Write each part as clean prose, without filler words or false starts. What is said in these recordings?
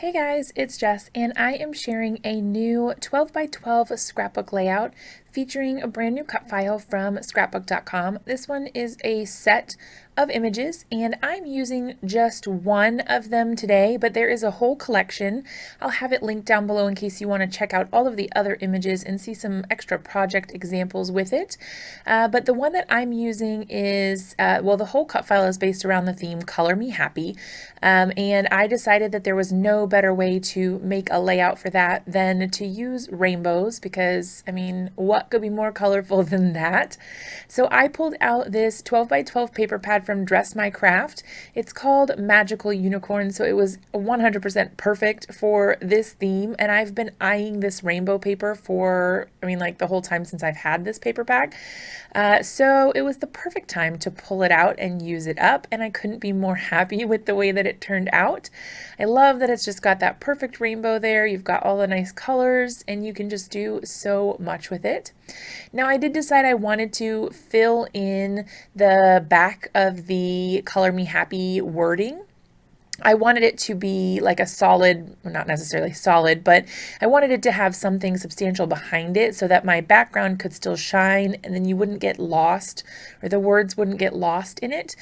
Hey guys, it's Jess, and I am sharing a new 12 by 12 scrapbook layout featuring a brand new cut file from scrapbook.com. This one is a set of images, and I'm using just one of them today, but there is a whole collection. I'll have it linked down below in case you want to check out all of the other images and see some extra project examples with it. But the one that I'm using is, the whole cut file is based around the theme Color Me Happy, and I decided that there was no better way to make a layout for that than to use rainbows, because, I mean, what could be more colorful than that? So I pulled out this 12 by 12 paper pad from Dress My Craft. It's called Magical Unicorn, so it was 100% perfect for this theme, and I've been eyeing this rainbow paper for, like the whole time since I've had this paper pack. So it was the perfect time to pull it out and use it up, and I couldn't be more happy with the way that it turned out. I love that it's just got that perfect rainbow there. You've got all the nice colors, and you can just do so much with it. Now, I did decide I wanted to fill in the back of the Color Me Happy wording. I wanted it to be like a solid, well, not necessarily solid, but I wanted it to have something substantial behind it so that my background could still shine and then you wouldn't get lost, or the words wouldn't get lost in it.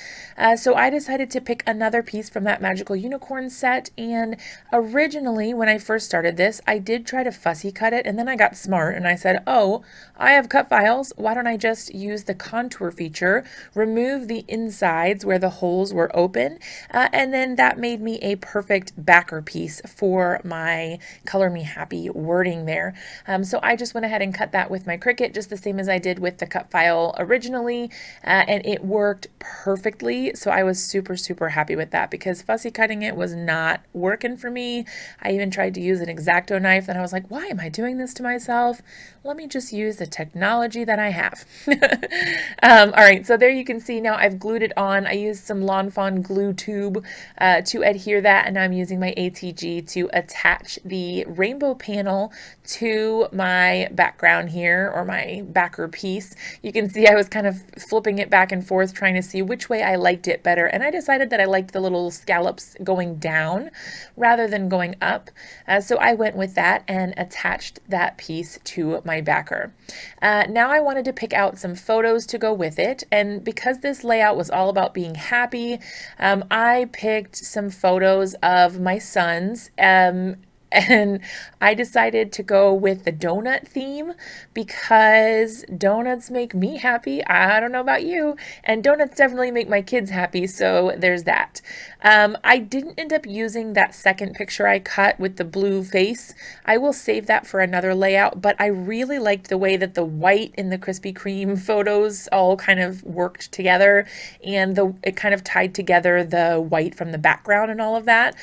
So I decided to pick another piece from that Magical Unicorn set, and originally when I first started this, I did try to fussy cut it, and then I got smart and I said, oh, I have cut files. Why don't I just use the contour feature, remove the insides where the holes were open, and then that made me a perfect backer piece for my Color Me Happy wording there. So I just went ahead and cut that with my Cricut, just the same as I did with the cut file originally, and it worked perfectly. So I was super, super happy with that, because fussy cutting it was not working for me. I even tried to use an X-Acto knife, and I was like, why am I doing this to myself? Let me just use the technology that I have. All right, so there you can see now I've glued it on. I used some Lawn Fawn glue tube to adhere that, and now I'm using my ATG to attach the rainbow panel to my background here, or my backer piece. You can see I was kind of flipping it back and forth trying to see which way I liked it better, and I decided that I liked the little scallops going down rather than going up. So I went with that and attached that piece to my backer. Now I wanted to pick out some photos to go with it, and because this layout was all about being happy, I picked some photos of my sons, and I decided to go with the donut theme because donuts make me happy. I don't know about you, and donuts definitely make my kids happy, so there's that. I didn't end up using that second picture I cut with the blue face. I will save that for another layout, but I really liked the way that the white in the Krispy Kreme photos all kind of worked together, and it kind of tied together the white from the background and all of that.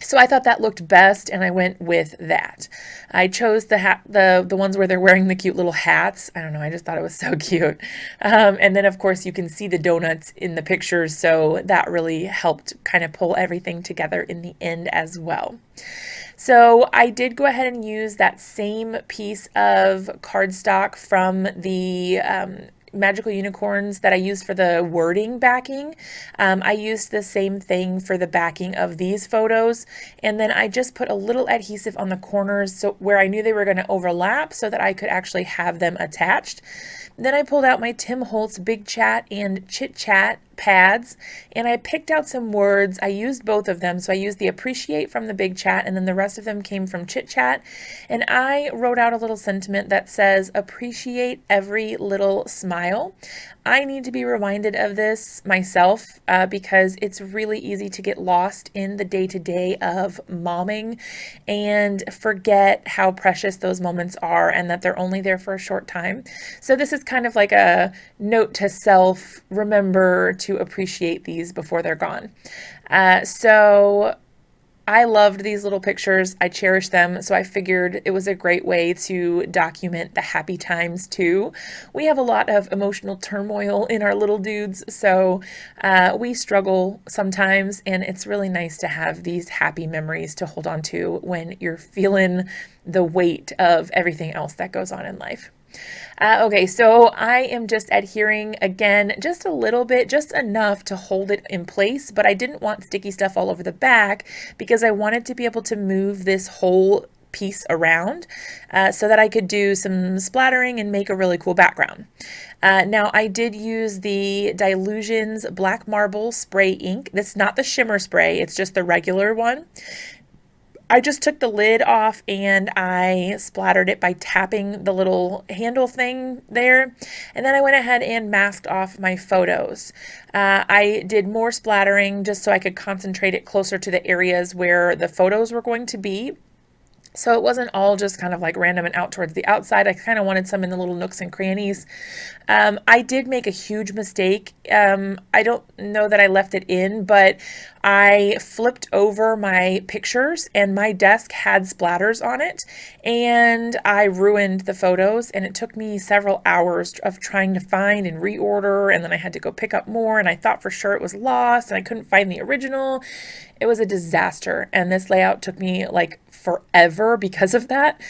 So I thought that looked best, and I went with that. I chose the ones where they're wearing the cute little hats. I don't know, I just thought it was so cute. And then of course you can see the donuts in the pictures, so that really helped kind of pull everything together in the end as well. So I did go ahead and use that same piece of cardstock from the Magical Unicorns that I used for the wording backing. I used the same thing for the backing of these photos, and then I just put a little adhesive on the corners so where I knew they were going to overlap so that I could actually have them attached. Then I pulled out my Tim Holtz Big Chat and Chitchat pads, and I picked out some words. I used both of them, so I used the appreciate from the Big Chat, and then the rest of them came from Chitchat, and I wrote out a little sentiment that says appreciate every little smile. I need to be reminded of this myself because it's really easy to get lost in the day-to-day of momming and forget how precious those moments are and that they're only there for a short time. So this is kind of like a note to self, remember to appreciate these before they're gone. So I loved these little pictures. I cherish them, so I figured it was a great way to document the happy times too. We have a lot of emotional turmoil in our little dudes, so we struggle sometimes, and it's really nice to have these happy memories to hold on to when you're feeling the weight of everything else that goes on in life. Okay, so I am just adhering again, just a little bit, just enough to hold it in place, but I didn't want sticky stuff all over the back because I wanted to be able to move this whole piece around so that I could do some splattering and make a really cool background. Now I did use the Dylusions Black Marble Spray Ink. This is not the shimmer spray, it's just the regular one. I just took the lid off and I splattered it by tapping the little handle thing there. And then I went ahead and masked off my photos. I did more splattering just so I could concentrate it closer to the areas where the photos were going to be. So it wasn't all just kind of like random and out towards the outside. I kind of wanted some in the little nooks and crannies. I did make a huge mistake. I don't know that I left it in, but I flipped over my pictures and my desk had splatters on it and I ruined the photos, and it took me several hours of trying to find and reorder, and then I had to go pick up more, and I thought for sure it was lost and I couldn't find the original. It was a disaster, and this layout took me like forever because of that.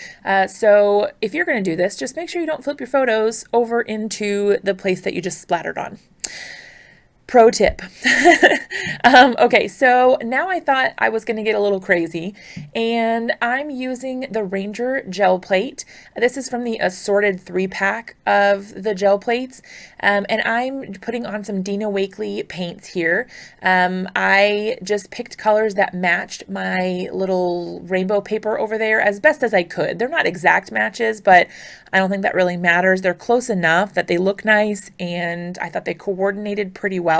So if you're going to do this, just make sure you don't flip your photos over into the place that you just splattered on. Pro tip. Okay, so now I thought I was going to get a little crazy, and I'm using the Ranger gel plate. This is from the assorted 3-pack of the gel plates, and I'm putting on some Dina Wakley paints here. I just picked colors that matched my little rainbow paper over there as best as I could. They're not exact matches, but I don't think that really matters. They're close enough that they look nice, and I thought they coordinated pretty well.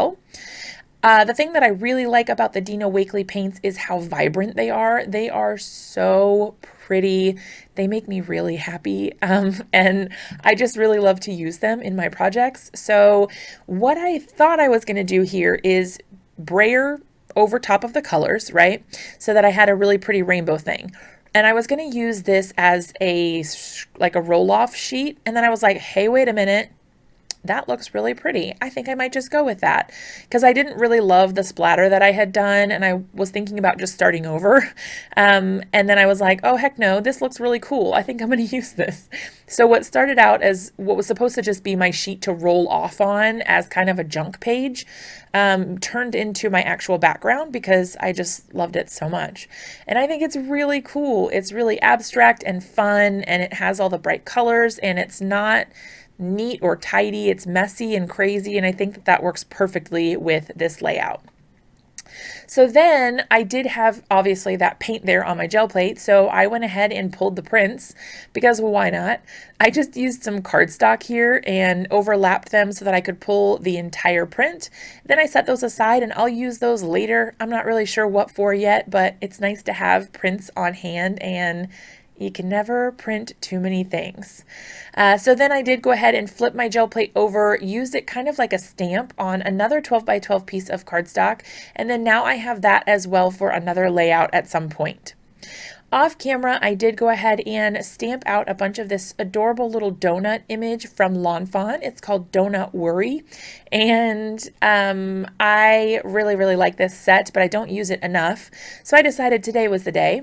The thing that I really like about the Dina Wakley paints is how vibrant they are. They are so pretty. They make me really happy, and I just really love to use them in my projects. So what I thought I was going to do here is brayer over top of the colors, right? So that I had a really pretty rainbow thing. And I was going to use this as like a roll-off sheet. And then I was like, hey, wait a minute. That looks really pretty. I think I might just go with that, because I didn't really love the splatter that I had done, and I was thinking about just starting over. And then I was like, oh, heck no, this looks really cool. I think I'm going to use this. So what started out as what was supposed to just be my sheet to roll off on as kind of a junk page turned into my actual background because I just loved it so much. And I think it's really cool. It's really abstract and fun, and it has all the bright colors, and it's not neat or tidy. It's messy and crazy, and I think that that works perfectly with this layout. So then I did have obviously that paint there on my gel plate, so I went ahead and pulled the prints because, well, why not? I just used some cardstock here and overlapped them so that I could pull the entire print. Then I set those aside, and I'll use those later. I'm not really sure what for yet, but it's nice to have prints on hand, and you can never print too many things. So then I did go ahead and flip my gel plate over, used it kind of like a stamp on another 12 by 12 piece of cardstock, and then now I have that as well for another layout at some point. Off camera, I did go ahead and stamp out a bunch of this adorable little donut image from Fawn. It's called Donut Worry, and I really like this set, but I don't use it enough, so I decided today was the day.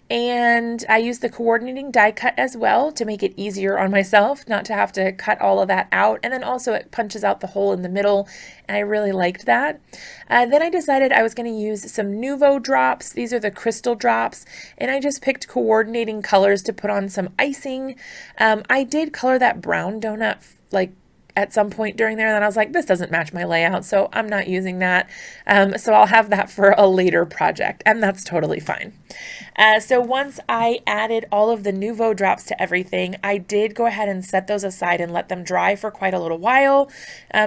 And I used the coordinating die cut as well to make it easier on myself, not to have to cut all of that out. And then also it punches out the hole in the middle, and I really liked that. Then I decided I was going to use some Nuvo drops. These are the crystal drops, and I just picked coordinating colors to put on some icing. I did color that brown donut like at some point during there, and then I was like, this doesn't match my layout, so I'm not using that. So I'll have that for a later project, and that's totally fine. So once I added all of the Nuvo drops to everything, I did go ahead and set those aside and let them dry for quite a little while,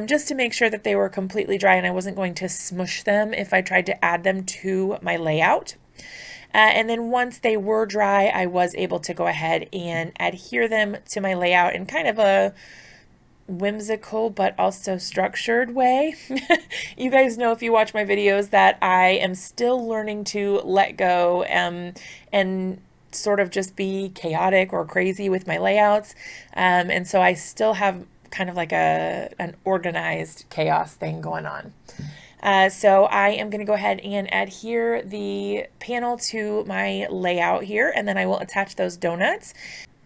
just to make sure that they were completely dry and I wasn't going to smush them if I tried to add them to my layout. And then once they were dry, I was able to go ahead and adhere them to my layout in kind of a whimsical but also structured way. You guys know, if you watch my videos, that I am still learning to let go and sort of just be chaotic or crazy with my layouts, and so I still have kind of like an organized chaos thing going on. So I am going to go ahead and adhere the panel to my layout here, and then I will attach those donuts.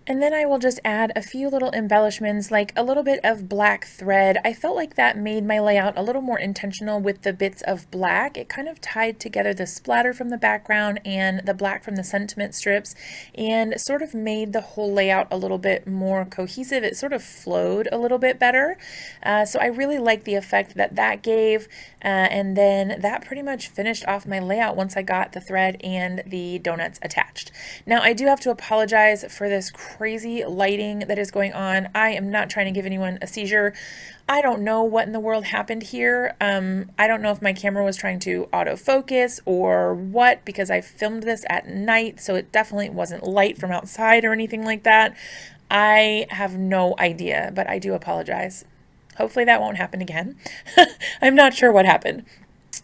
And then I will just add a few little embellishments, like a little bit of black thread. I felt like that made my layout a little more intentional with the bits of black. It kind of tied together the splatter from the background and the black from the sentiment strips and sort of made the whole layout a little bit more cohesive. It sort of flowed a little bit better. So I really like the effect that that gave. And then that pretty much finished off my layout once I got the thread and the donuts attached. Now I do have to apologize for this crazy lighting that is going on. I am not trying to give anyone a seizure. I don't know what in the world happened here. I don't know if my camera was trying to autofocus or what, because I filmed this at night, so it definitely wasn't light from outside or anything like that. I have no idea, but I do apologize. Hopefully that won't happen again. I'm not sure what happened.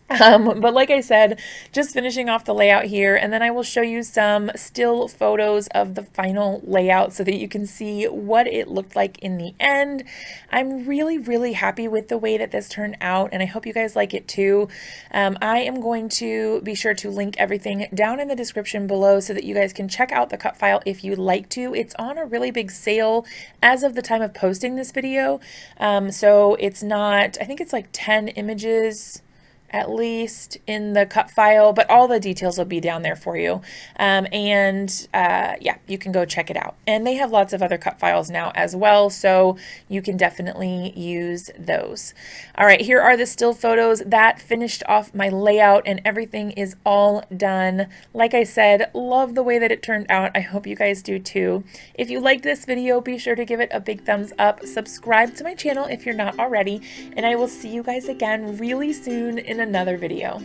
But like I said, just finishing off the layout here, and then I will show you some still photos of the final layout so that you can see what it looked like in the end. I'm really happy with the way that this turned out, and I hope you guys like it too. I am going to be sure to link everything down in the description below so that you guys can check out the cut file if you'd like to. It's on a really big sale as of the time of posting this video. So it's not, I think it's like 10 images at least in the cut file, but all the details will be down there for you. Yeah, you can go check it out. And they have lots of other cut files now as well, so you can definitely use those. All right, here are the still photos that finished off my layout, and everything is all done. Like I said, love the way that it turned out. I hope you guys do too. If you liked this video, be sure to give it a big thumbs up. Subscribe to my channel if you're not already, and I will see you guys again really soon in another video.